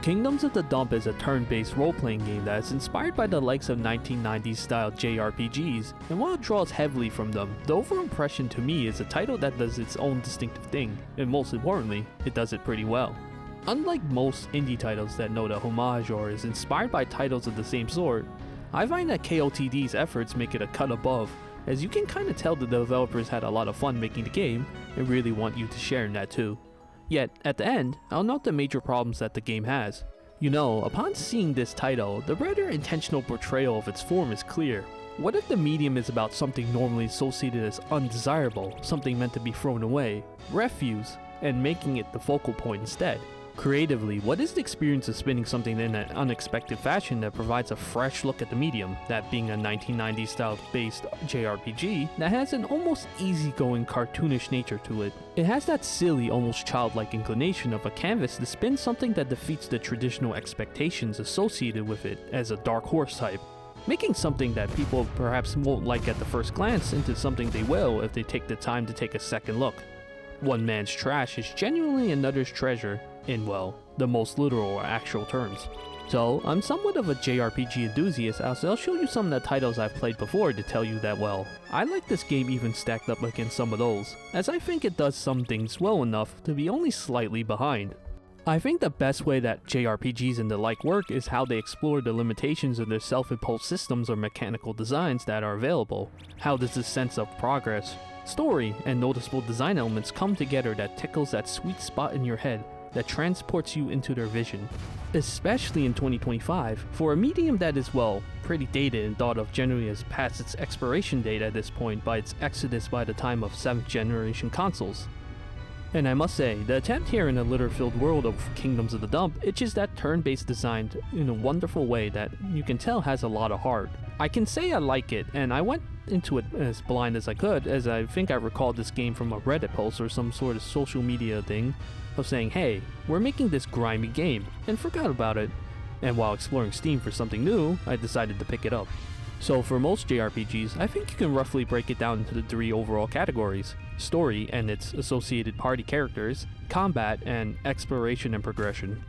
Kingdoms of the Dump is a turn-based role-playing game that is inspired by the likes of 1990s style JRPGs, and while it draws heavily from them, the overall impression to me is a title that does its own distinctive thing, and most importantly, it does it pretty well. Unlike most indie titles that note a homage or is inspired by titles of the same sort, I find that KotD's efforts make it a cut above, as you can kinda tell the developers had a lot of fun making the game, and really want you to share in that too. Yet, at the end, I'll note the major problems that the game has. You know, upon seeing this title, the rather intentional portrayal of its form is clear. What if the medium is about something normally associated as undesirable, something meant to be thrown away, refuse, and making it the focal point instead? Creatively, what is the experience of spinning something in an unexpected fashion that provides a fresh look at the medium, that being a 1990s style based JRPG that has an almost easygoing cartoonish nature to it? It has that silly, almost childlike inclination of a canvas to spin something that defeats the traditional expectations associated with it as a dark horse type, making something that people perhaps won't like at the first glance into something they will if they take the time to take a second look. One man's trash is genuinely another's treasure, in, well, the most literal or actual terms. So, I'm somewhat of a JRPG enthusiast, as I'll show you some of the titles I've played before to tell you that, well, I like this game even stacked up against some of those, as I think it does some things well enough to be only slightly behind. I think the best way that JRPGs and the like work is how they explore the limitations of their self-imposed systems or mechanical designs that are available. How does this sense of progress, story, and noticeable design elements come together that tickles that sweet spot in your head that transports you into their vision. Especially in 2025, for a medium that is, well, pretty dated and thought of generally as past its expiration date at this point by its exodus by the time of 7th generation consoles. And I must say, the attempt here in the litter-filled world of Kingdoms of the Dump itches that turn-based design in a wonderful way that you can tell has a lot of heart. I can say I like it, and I went into it as blind as I could, as I think I recalled this game from a Reddit post or some sort of social media thing of saying, hey, we're making this grimy game, and forgot about it. And while exploring Steam for something new, I decided to pick it up. So for most JRPGs, I think you can roughly break it down into the 3 overall categories: story and its associated party characters, combat, and exploration and progression.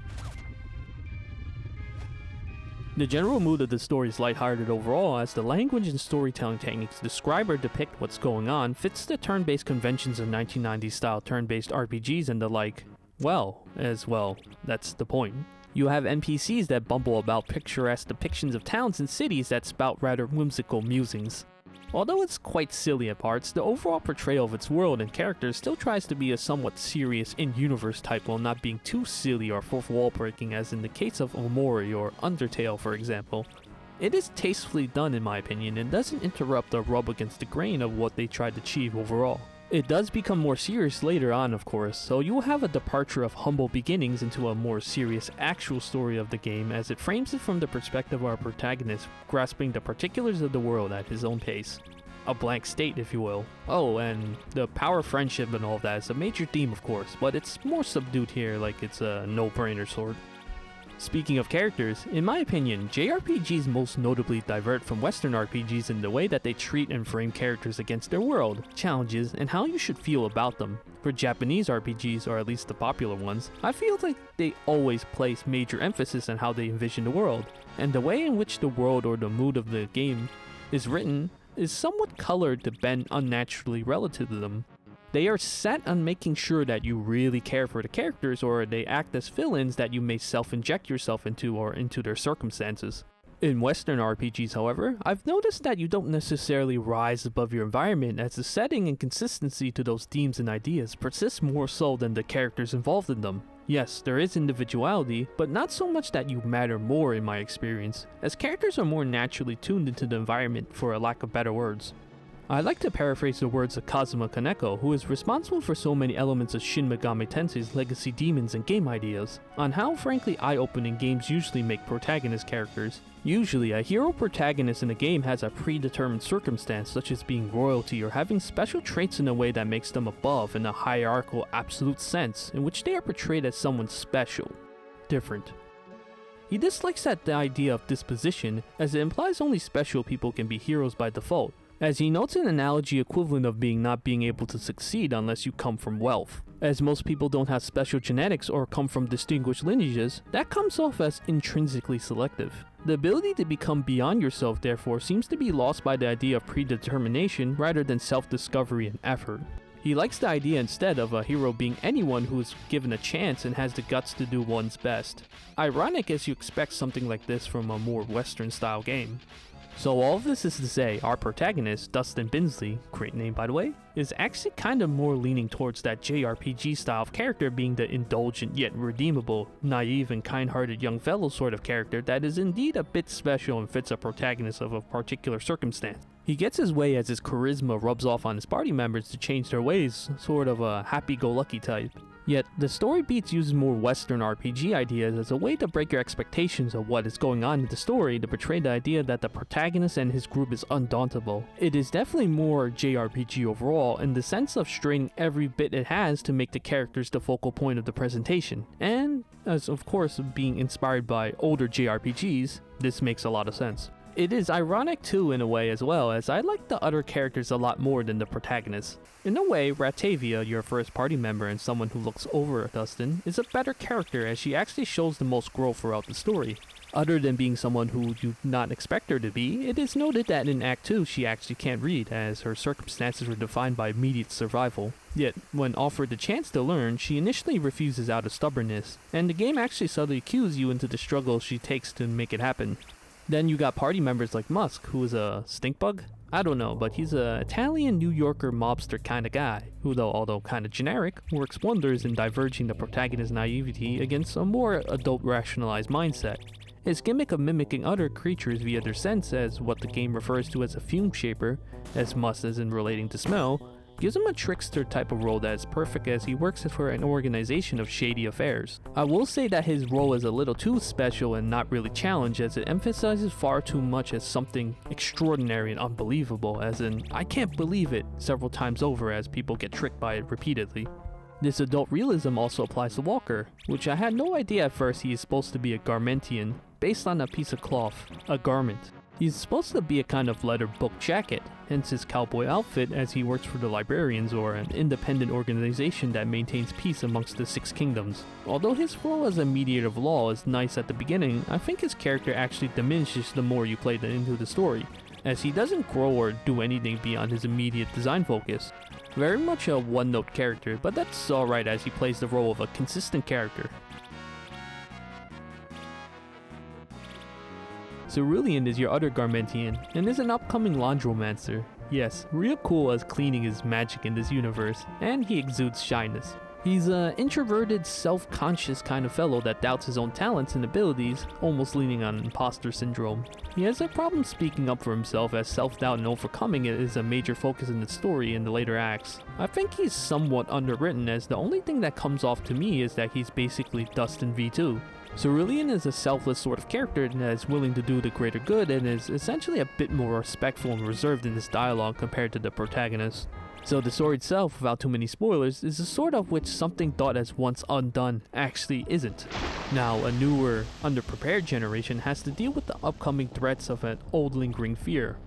The general mood of the story is lighthearted overall, as the language and storytelling techniques describe or depict what's going on fits the turn-based conventions of 1990s style turn-based RPGs and the like, well, that's the point. You have NPCs that bumble about picturesque depictions of towns and cities that spout rather whimsical musings. Although it's quite silly at parts, the overall portrayal of its world and characters still tries to be a somewhat serious in-universe type while not being too silly or fourth-wall breaking as in the case of Omori or Undertale for example. It is tastefully done in my opinion and doesn't interrupt or rub against the grain of what they tried to achieve overall. It does become more serious later on of course, so you will have a departure of humble beginnings into a more serious actual story of the game as it frames it from the perspective of our protagonist grasping the particulars of the world at his own pace. A blank state if you will. Oh, and the power of friendship and all that is a major theme of course, but it's more subdued here like it's a no-brainer sort. Speaking of characters, in my opinion, JRPGs most notably divert from Western RPGs in the way that they treat and frame characters against their world, challenges, and how you should feel about them. For Japanese RPGs, or at least the popular ones, I feel like they always place major emphasis on how they envision the world, and the way in which the world or the mood of the game is written is somewhat colored to bend unnaturally relative to them. They are set on making sure that you really care for the characters or they act as fill-ins that you may self-inject yourself into or into their circumstances. In Western RPGs, however, I've noticed that you don't necessarily rise above your environment as the setting and consistency to those themes and ideas persists more so than the characters involved in them. Yes, there is individuality, but not so much that you matter more in my experience, as characters are more naturally tuned into the environment for a lack of better words. I like to paraphrase the words of Kazuma Kaneko, who is responsible for so many elements of Shin Megami Tensei's legacy demons and game ideas, on how frankly eye-opening games usually make protagonist characters. Usually, a hero protagonist in a game has a predetermined circumstance such as being royalty or having special traits in a way that makes them above in a hierarchical absolute sense, in which they are portrayed as someone special. Different. He dislikes the idea of disposition, as it implies only special people can be heroes by default, as he notes an analogy equivalent of not being able to succeed unless you come from wealth. As most people don't have special genetics or come from distinguished lineages, that comes off as intrinsically selective. The ability to become beyond yourself, therefore, seems to be lost by the idea of predetermination rather than self-discovery and effort. He likes the idea instead of a hero being anyone who is given a chance and has the guts to do one's best. Ironic as you expect something like this from a more Western-style game. So all of this is to say, our protagonist, Dustin Binsley, great name by the way, is actually kind of more leaning towards that JRPG style of character, being the indulgent yet redeemable, naive and kind-hearted young fellow sort of character that is indeed a bit special and fits a protagonist of a particular circumstance. He gets his way as his charisma rubs off on his party members to change their ways, sort of a happy-go-lucky type. Yet, the story beats uses more Western RPG ideas as a way to break your expectations of what is going on in the story to portray the idea that the protagonist and his group is undauntable. It is definitely more JRPG overall in the sense of straining every bit it has to make the characters the focal point of the presentation. And, as of course being inspired by older JRPGs, this makes a lot of sense. It is ironic too in a way as well, as I like the other characters a lot more than the protagonist. In a way, Ratavia, your first party member and someone who looks over Dustin, is a better character as she actually shows the most growth throughout the story. Other than being someone who you not expect her to be, it is noted that in Act 2 she actually can't read, as her circumstances were defined by immediate survival. Yet, when offered the chance to learn, she initially refuses out of stubbornness, and the game actually subtly cues you into the struggle she takes to make it happen. Then you got party members like Musk, who is a stinkbug? I don't know, but he's a Italian New Yorker mobster kinda guy, who although kinda generic, works wonders in diverging the protagonist's naivety against a more adult rationalized mindset. His gimmick of mimicking other creatures via their sense as what the game refers to as a fume shaper, as much as in relating to smell, gives him a trickster type of role that is perfect as he works for an organization of shady affairs. I will say that his role is a little too special and not really challenged, as it emphasizes far too much as something extraordinary and unbelievable, as in, I can't believe it, several times over as people get tricked by it repeatedly. This adult realism also applies to Walker, which I had no idea at first he is supposed to be a Garmentian, based on a piece of cloth, a garment. He's supposed to be a kind of leather book jacket, hence his cowboy outfit, as he works for the Librarians, or an independent organization that maintains peace amongst the Six Kingdoms. Although his role as a mediator of law is nice at the beginning, I think his character actually diminishes the more you play into the story, as he doesn't grow or do anything beyond his immediate design focus. Very much a one-note character, but that's alright as he plays the role of a consistent character. Cerulean is your other Garmentian, and is an upcoming laundromancer. Yes, real cool as cleaning is magic in this universe, and he exudes shyness. He's an introverted, self-conscious kind of fellow that doubts his own talents and abilities, almost leaning on imposter syndrome. He has a problem speaking up for himself, as self-doubt and overcoming it is a major focus in the story in the later acts. I think he's somewhat underwritten, as the only thing that comes off to me is that he's basically Dustin V2. Cerulean is a selfless sort of character that is willing to do the greater good and is essentially a bit more respectful and reserved in his dialogue compared to the protagonist. So the story itself, without too many spoilers, is a sort of which something thought as once undone actually isn't. Now, a newer, underprepared generation has to deal with the upcoming threats of an old lingering fear.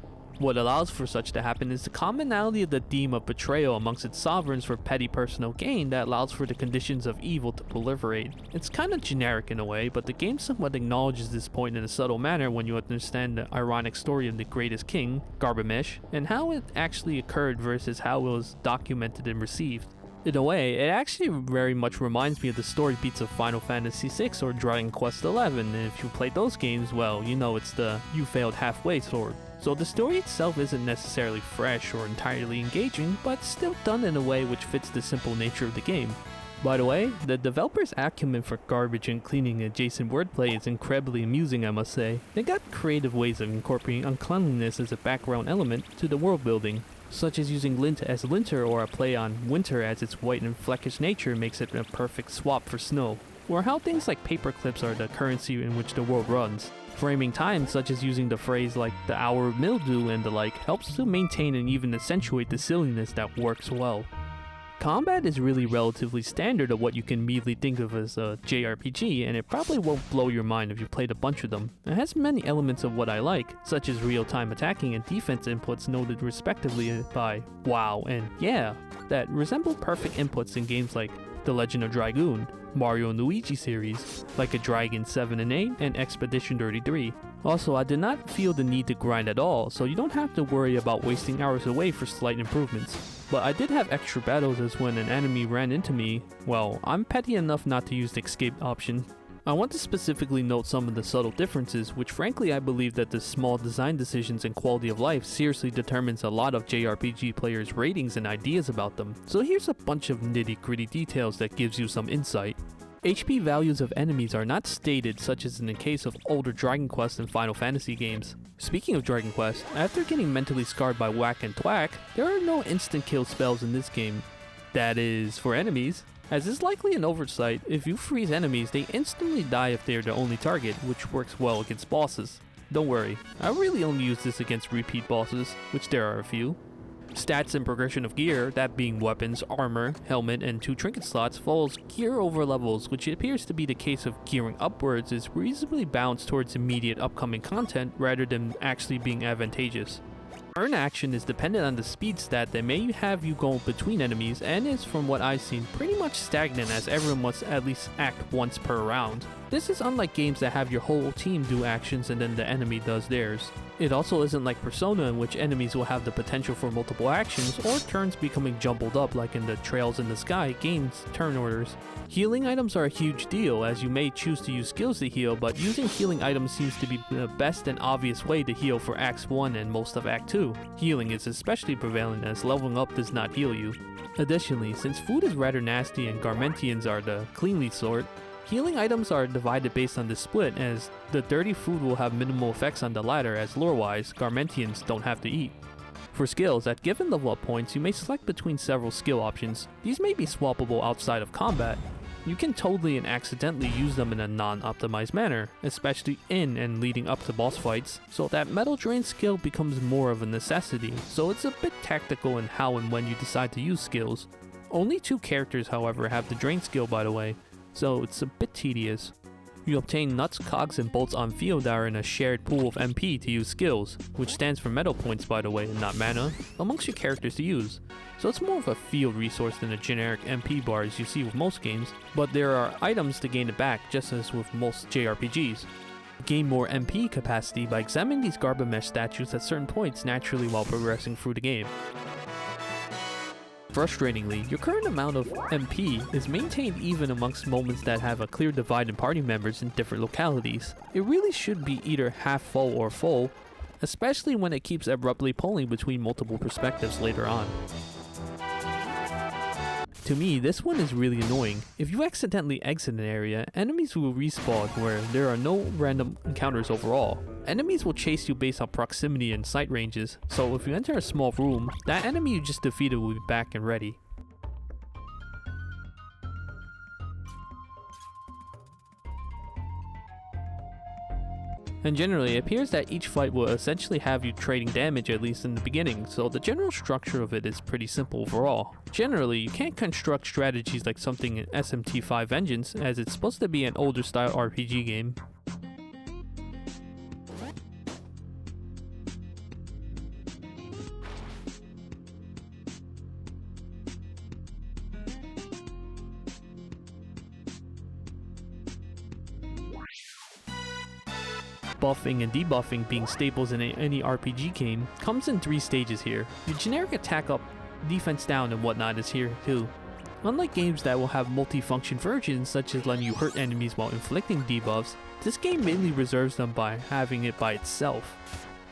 What allows for such to happen is the commonality of the theme of betrayal amongst its sovereigns for petty personal gain that allows for the conditions of evil to proliferate. It's kinda generic in a way, but the game somewhat acknowledges this point in a subtle manner when you understand the ironic story of the greatest king, Garbamesh, and how it actually occurred versus how it was documented and received. In a way, it actually very much reminds me of the story beats of Final Fantasy VI or Dragon Quest XI, and if you played those games, well, you know it's the you failed halfway sort. So the story itself isn't necessarily fresh or entirely engaging, but still done in a way which fits the simple nature of the game. By the way, the developer's acumen for garbage and cleaning adjacent wordplay is incredibly amusing, I must say. They got creative ways of incorporating uncleanliness as a background element to the world building, such as using lint as linter or a play on winter as its white and fleckish nature makes it a perfect swap for snow, or how things like paper clips are the currency in which the world runs. Framing time, such as using the phrase like the hour of mildew and the like, helps to maintain and even accentuate the silliness that works well. Combat is really relatively standard of what you can immediately think of as a JRPG, and it probably won't blow your mind if you played a bunch of them. It has many elements of what I like, such as real-time attacking and defense inputs noted respectively by WoW and Yeah, that resemble perfect inputs in games like The Legend of Dragoon, Mario and Luigi series, like a Dragon 7 and 8, and Expedition 33. Also, I did not feel the need to grind at all, so you don't have to worry about wasting hours away for slight improvements. But I did have extra battles as when an enemy ran into me. Well, I'm petty enough not to use the escape option. I want to specifically note some of the subtle differences, which frankly I believe that the small design decisions and quality of life seriously determines a lot of JRPG players' ratings and ideas about them. So here's a bunch of nitty-gritty details that gives you some insight. HP values of enemies are not stated, such as in the case of older Dragon Quest and Final Fantasy games. Speaking of Dragon Quest, after getting mentally scarred by Whack and Thwack, there are no instant kill spells in this game. That is, for enemies. As is likely an oversight, if you freeze enemies, they instantly die if they are the only target, which works well against bosses. Don't worry, I really only use this against repeat bosses, which there are a few. Stats and progression of gear, that being weapons, armor, helmet, and 2 trinket slots, follows gear over levels, which appears to be the case of gearing upwards is reasonably balanced towards immediate upcoming content rather than actually being advantageous. Turn action is dependent on the speed stat that may have you go between enemies and is, from what I've seen, pretty much stagnant as everyone must at least act once per round. This is unlike games that have your whole team do actions and then the enemy does theirs. It also isn't like Persona, in which enemies will have the potential for multiple actions or turns becoming jumbled up like in the Trails in the Sky game's turn orders. Healing items are a huge deal, as you may choose to use skills to heal, but using healing items seems to be the best and obvious way to heal for Acts 1 and most of Act 2. Healing is especially prevalent as leveling up does not heal you. Additionally, since food is rather nasty and Garmentians are the cleanly sort, healing items are divided based on the split, as the dirty food will have minimal effects on the latter, as lore-wise, Garmentians don't have to eat. For skills, at given level up points, you may select between several skill options. These may be swappable outside of combat. You can totally and accidentally use them in a non-optimized manner, especially in and leading up to boss fights, so that Metal Drain skill becomes more of a necessity, so it's a bit tactical in how and when you decide to use skills. Only 2 characters, however, have the Drain skill, by the way, so it's a bit tedious. You obtain nuts, cogs, and bolts on field that are in a shared pool of MP to use skills, which stands for metal points by the way and not mana, amongst your characters to use. So it's more of a field resource than a generic MP bar as you see with most games, but there are items to gain it back just as with most JRPGs. Gain more MP capacity by examining these Garbamesh statues at certain points naturally while progressing through the game. Frustratingly, your current amount of MP is maintained even amongst moments that have a clear divide in party members in different localities. It really should be either half full or full, especially when it keeps abruptly pulling between multiple perspectives later on. To me, this one is really annoying. If you accidentally exit an area, enemies will respawn where there are no random encounters overall. Enemies will chase you based on proximity and sight ranges, so if you enter a small room, that enemy you just defeated will be back and ready. And generally, it appears that each fight will essentially have you trading damage at least in the beginning, so the general structure of it is pretty simple overall. Generally, you can't construct strategies like something in SMT5 Vengeance, as it's supposed to be an older style RPG game. Buffing and debuffing being staples in any RPG game comes in 3 stages here. Your generic attack up, defense down, and whatnot is here too. Unlike games that will have multi-function versions such as letting you hurt enemies while inflicting debuffs, this game mainly reserves them by having it by itself.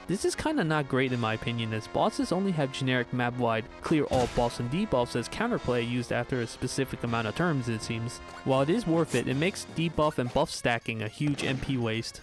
This is kinda not great in my opinion, as bosses only have generic map-wide clear all buffs and debuffs as counterplay used after a specific amount of turns it seems. While it is worth it, it makes debuff and buff stacking a huge MP waste.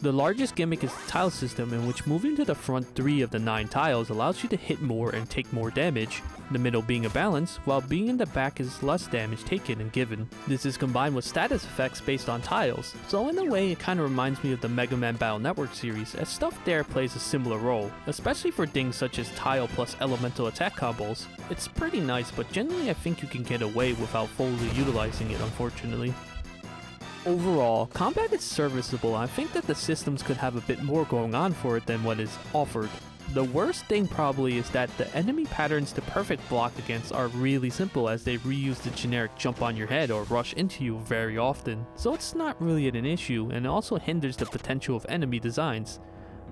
The largest gimmick is the tile system, in which moving to the front 3 of the 9 tiles allows you to hit more and take more damage. the middle being a balance, while being in the back is less damage taken and given. This is combined with status effects based on tiles, so in a way it kinda reminds me of the Mega Man Battle Network series, as stuff there plays a similar role, especially for things such as tile plus elemental attack combos. It's pretty nice, but generally I think you can get away without fully utilizing it, unfortunately. Overall, combat is serviceable, and I think that the systems could have a bit more going on for it than what is offered. The worst thing probably is that the enemy patterns to perfect block against are really simple, as they reuse the generic jump on your head or rush into you very often, so it's not really an issue, and it also hinders the potential of enemy designs.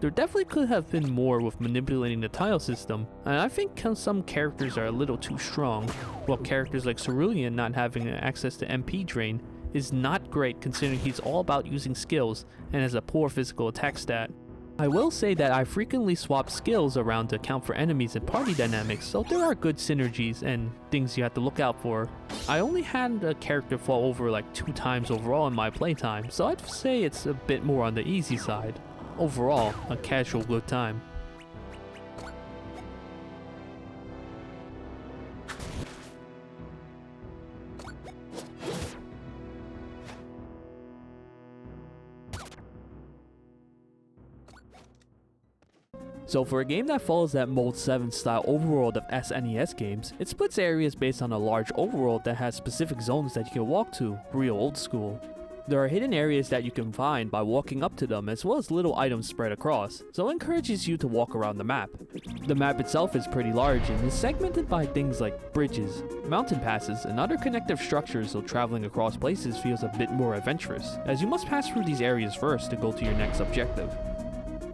There definitely could have been more with manipulating the tile system, and I think some characters are a little too strong, while characters like Cerulean not having access to MP drain is not great considering he's all about using skills and has a poor physical attack stat. I will say that I frequently swap skills around to account for enemies and party dynamics, so there are good synergies and things you have to look out for. I only had a character fall over like 2 times overall in my playtime, so I'd say it's a bit more on the easy side. Overall, a casual good time. So for a game that follows that Mold 7 style overworld of SNES games, it splits areas based on a large overworld that has specific zones that you can walk to, real old school. There are hidden areas that you can find by walking up to them, as well as little items spread across, so it encourages you to walk around the map. The map itself is pretty large and is segmented by things like bridges, mountain passes, and other connective structures, so traveling across places feels a bit more adventurous, as you must pass through these areas first to go to your next objective.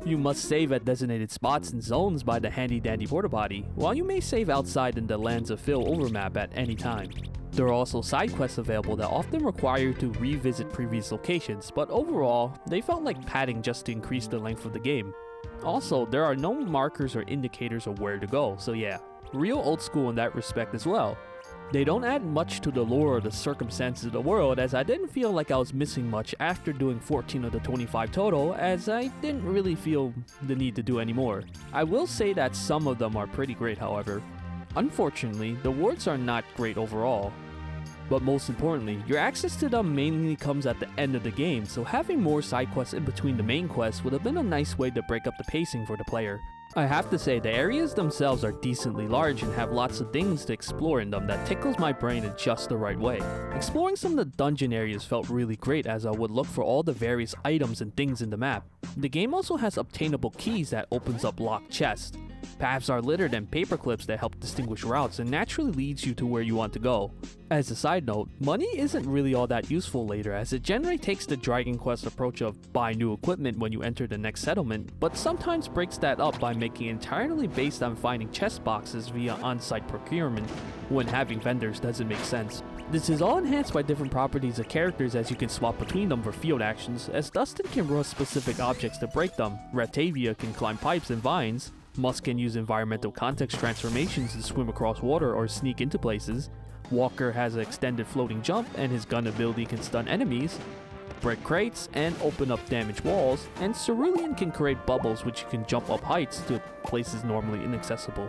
You must save at designated spots and zones by the handy dandy porta potty, while you may save outside in the Lands of Phil overmap at any time. There are also side quests available that often require you to revisit previous locations, but overall, they felt like padding just to increase the length of the game. Also, there are no markers or indicators of where to go, so yeah, real old school in that respect as well. They don't add much to the lore or the circumstances of the world, as I didn't feel like I was missing much after doing 14 of the 25 total, as I didn't really feel the need to do any more. I will say that some of them are pretty great, however. Unfortunately, the wards are not great overall. But most importantly, your access to them mainly comes at the end of the game, so having more side quests in between the main quests would have been a nice way to break up the pacing for the player. I have to say, the areas themselves are decently large and have lots of things to explore in them that tickles my brain in just the right way. Exploring some of the dungeon areas felt really great, as I would look for all the various items and things in the map. The game also has obtainable keys that opens up locked chests. Paths are littered and paper clips that help distinguish routes and naturally leads you to where you want to go. As a side note, money isn't really all that useful later, as it generally takes the Dragon Quest approach of buy new equipment when you enter the next settlement, but sometimes breaks that up by making it entirely based on finding chest boxes via on-site procurement, when having vendors doesn't make sense. This is all enhanced by different properties of characters, as you can swap between them for field actions, as Dustin can rust specific objects to break them, Ratavia can climb pipes and vines, Musk can use environmental context transformations to swim across water or sneak into places, Walker has an extended floating jump and his gun ability can stun enemies, break crates and open up damaged walls, and Cerulean can create bubbles which you can jump up heights to places normally inaccessible.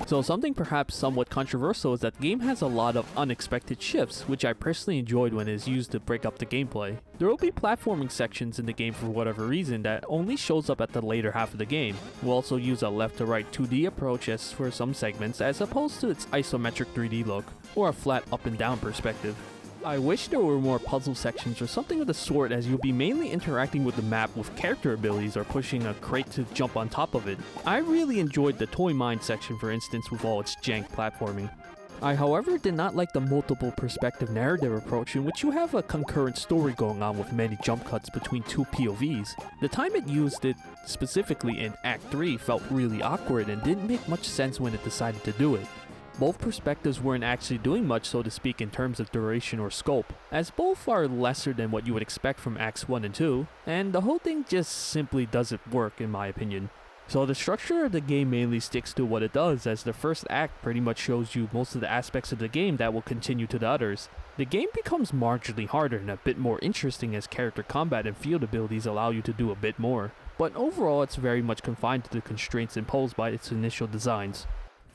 So something perhaps somewhat controversial is that the game has a lot of unexpected shifts, which I personally enjoyed when it is used to break up the gameplay. There will be platforming sections in the game for whatever reason that only shows up at the later half of the game. We'll also use a left to right 2D approach as for some segments, as opposed to its isometric 3D look, or a flat up and down perspective. I wish there were more puzzle sections or something of the sort, as you'll be mainly interacting with the map with character abilities or pushing a crate to jump on top of it. I really enjoyed the toy mine section, for instance, with all its jank platforming. I however did not like the multiple perspective narrative approach, in which you have a concurrent story going on with many jump cuts between 2 POVs. The time it used it, specifically in Act 3, felt really awkward and didn't make much sense when it decided to do it. Both perspectives weren't actually doing much, so to speak, in terms of duration or scope, as both are lesser than what you would expect from Acts 1 and 2, and the whole thing just simply doesn't work in my opinion. So the structure of the game mainly sticks to what it does, as the first act pretty much shows you most of the aspects of the game that will continue to the others. The game becomes marginally harder and a bit more interesting, as character combat and field abilities allow you to do a bit more, but overall it's very much confined to the constraints imposed by its initial designs.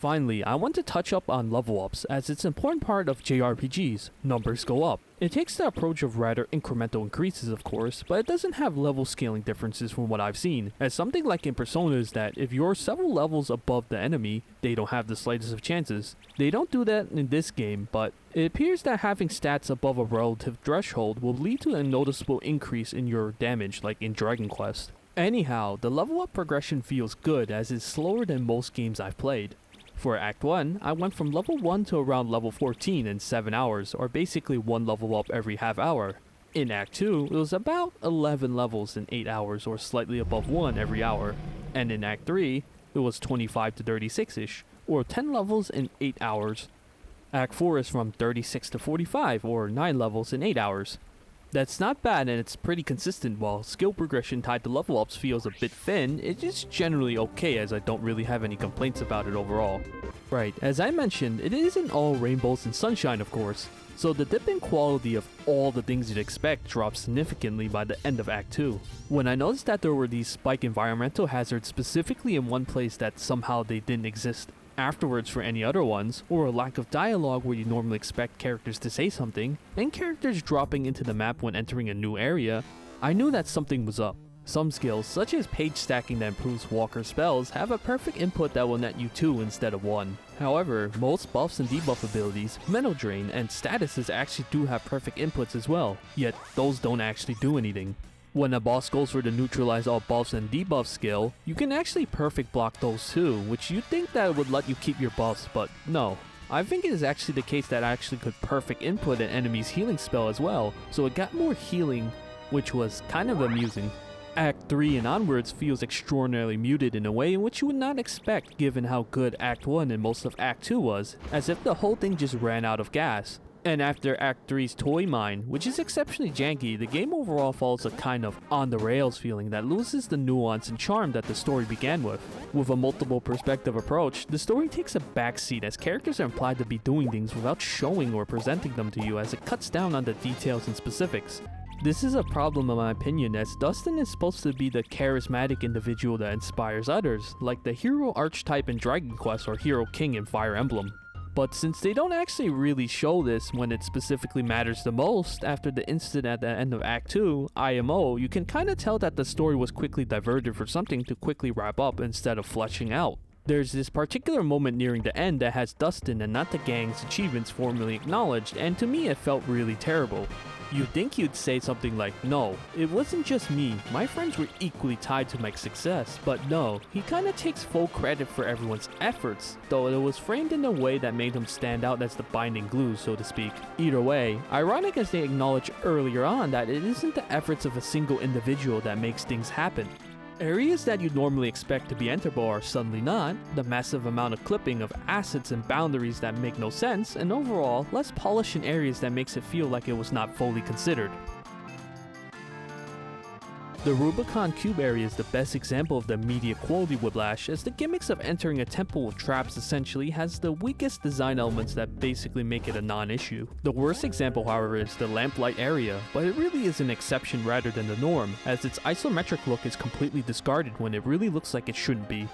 Finally, I want to touch up on level ups, as it's an important part of JRPGs. Numbers go up. It takes the approach of rather incremental increases, of course, but it doesn't have level scaling differences from what I've seen, as something like in Persona is that if you're several levels above the enemy, they don't have the slightest of chances. They don't do that in this game, but it appears that having stats above a relative threshold will lead to a noticeable increase in your damage, like in Dragon Quest. Anyhow, the level up progression feels good, as it's slower than most games I've played. For Act 1, I went from level 1 to around level 14 in 7 hours, or basically 1 level up every half hour. In Act 2, it was about 11 levels in 8 hours, or slightly above 1 every hour. And in Act 3, it was 25 to 36-ish, or 10 levels in 8 hours. Act 4 is from 36 to 45, or 9 levels in 8 hours. That's not bad, and it's pretty consistent. While skill progression tied to level ups feels a bit thin, it's just generally okay, as I don't really have any complaints about it overall. Right, as I mentioned, it isn't all rainbows and sunshine, of course, so the dip in quality of all the things you'd expect drops significantly by the end of Act 2. When I noticed that there were these spike environmental hazards specifically in one place that somehow they didn't exist afterwards for any other ones, or a lack of dialogue where you normally expect characters to say something, and characters dropping into the map when entering a new area, I knew that something was up. Some skills, such as page stacking that improves walker spells, have a perfect input that will net you 2 instead of 1. However, most buffs and debuff abilities, Mental Drain, and statuses actually do have perfect inputs as well, yet those don't actually do anything. When a boss goes for the neutralize all buffs and debuffs skill, you can actually perfect block those too, which you'd think that would let you keep your buffs, but no. I think it is actually the case that I actually could perfect input an enemy's healing spell as well, so it got more healing, which was kind of amusing. Act 3 and onwards feels extraordinarily muted in a way in which you would not expect given how good Act 1 and most of Act 2 was, as if the whole thing just ran out of gas. And after Act 3's toy mine, which is exceptionally janky, the game overall follows a kind of on-the-rails feeling that loses the nuance and charm that the story began with. With a multiple perspective approach, the story takes a backseat as characters are implied to be doing things without showing or presenting them to you, as it cuts down on the details and specifics. This is a problem in my opinion, as Dustin is supposed to be the charismatic individual that inspires others, like the hero archetype in Dragon Quest or Hero King in Fire Emblem. But since they don't actually really show this when it specifically matters the most, after the incident at the end of Act 2, IMO, you can kinda tell that the story was quickly diverted for something to quickly wrap up instead of fleshing out. There's this particular moment nearing the end that has Dustin and not the gang's achievements formally acknowledged, and to me it felt really terrible. You'd think you'd say something like, no, it wasn't just me, my friends were equally tied to my success, but no, he kinda takes full credit for everyone's efforts, though it was framed in a way that made him stand out as the binding glue, so to speak. Either way, ironic as they acknowledge earlier on that it isn't the efforts of a single individual that makes things happen. Areas that you'd normally expect to be enterable are suddenly not, the massive amount of clipping of assets and boundaries that make no sense, and overall, less polish in areas that makes it feel like it was not fully considered. The Rubicon Cube area is the best example of the immediate quality whiplash, as the gimmicks of entering a temple with traps essentially has the weakest design elements that basically make it a non-issue. The worst example, however, is the lamplight area, but it really is an exception rather than the norm, as its isometric look is completely discarded when it really looks like it shouldn't be.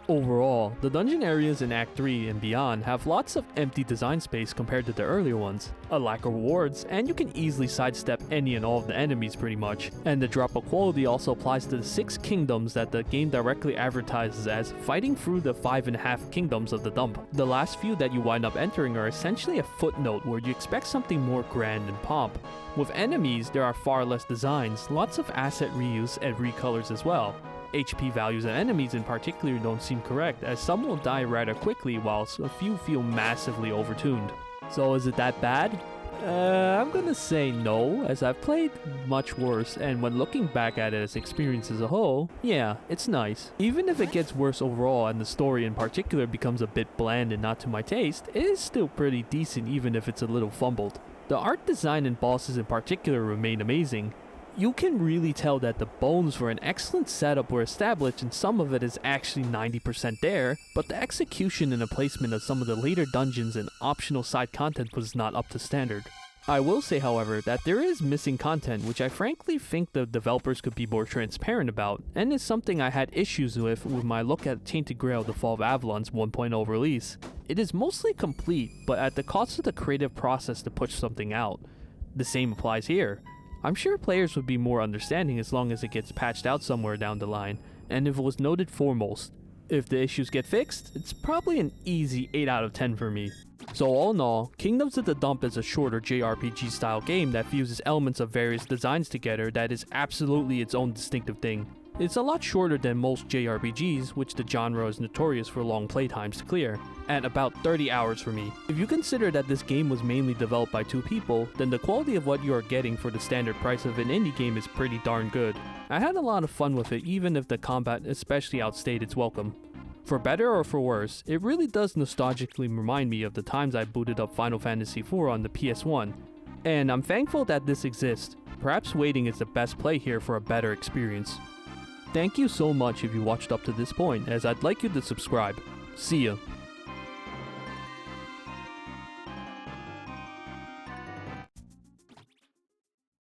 Overall, the dungeon areas in Act 3 and beyond have lots of empty design space compared to the earlier ones, a lack of rewards, and you can easily sidestep any and all of the enemies pretty much. And the drop of quality also applies to the 6 kingdoms that the game directly advertises as fighting through the 5.5 kingdoms of the dump. The last few that you wind up entering are essentially a footnote where you expect something more grand and pomp. With enemies, there are far less designs, lots of asset reuse and recolors as well. HP values of enemies in particular don't seem correct, as some will die rather quickly whilst a few feel massively overtuned. So is it that bad? I'm gonna say no, as I've played much worse, and when looking back at it as experience as a whole, yeah, it's nice. Even if it gets worse overall and the story in particular becomes a bit bland and not to my taste, it is still pretty decent even if it's a little fumbled. The art design and bosses in particular remain amazing. You can really tell that the bones for an excellent setup were established, and some of it is actually 90% there, but the execution and the placement of some of the later dungeons and optional side content was not up to standard. I will say, however, that there is missing content which I frankly think the developers could be more transparent about, and is something I had issues with my look at Tainted Grail: The Fall of Avalon's 1.0 release. It is mostly complete, but at the cost of the creative process to push something out. The same applies here. I'm sure players would be more understanding as long as it gets patched out somewhere down the line, and if it was noted foremost. If the issues get fixed, it's probably an easy 8 out of 10 for me. So all in all, Kingdoms of the Dump is a shorter JRPG style game that fuses elements of various designs together that is absolutely its own distinctive thing. It's a lot shorter than most JRPGs, which the genre is notorious for long playtimes to clear, at about 30 hours for me. If you consider that this game was mainly developed by 2 people, then the quality of what you are getting for the standard price of an indie game is pretty darn good. I had a lot of fun with it, even if the combat especially outstayed its welcome. For better or for worse, it really does nostalgically remind me of the times I booted up Final Fantasy IV on the PS1, and I'm thankful that this exists. Perhaps waiting is the best play here for a better experience. Thank you so much if you watched up to this point, as I'd like you to subscribe. See ya.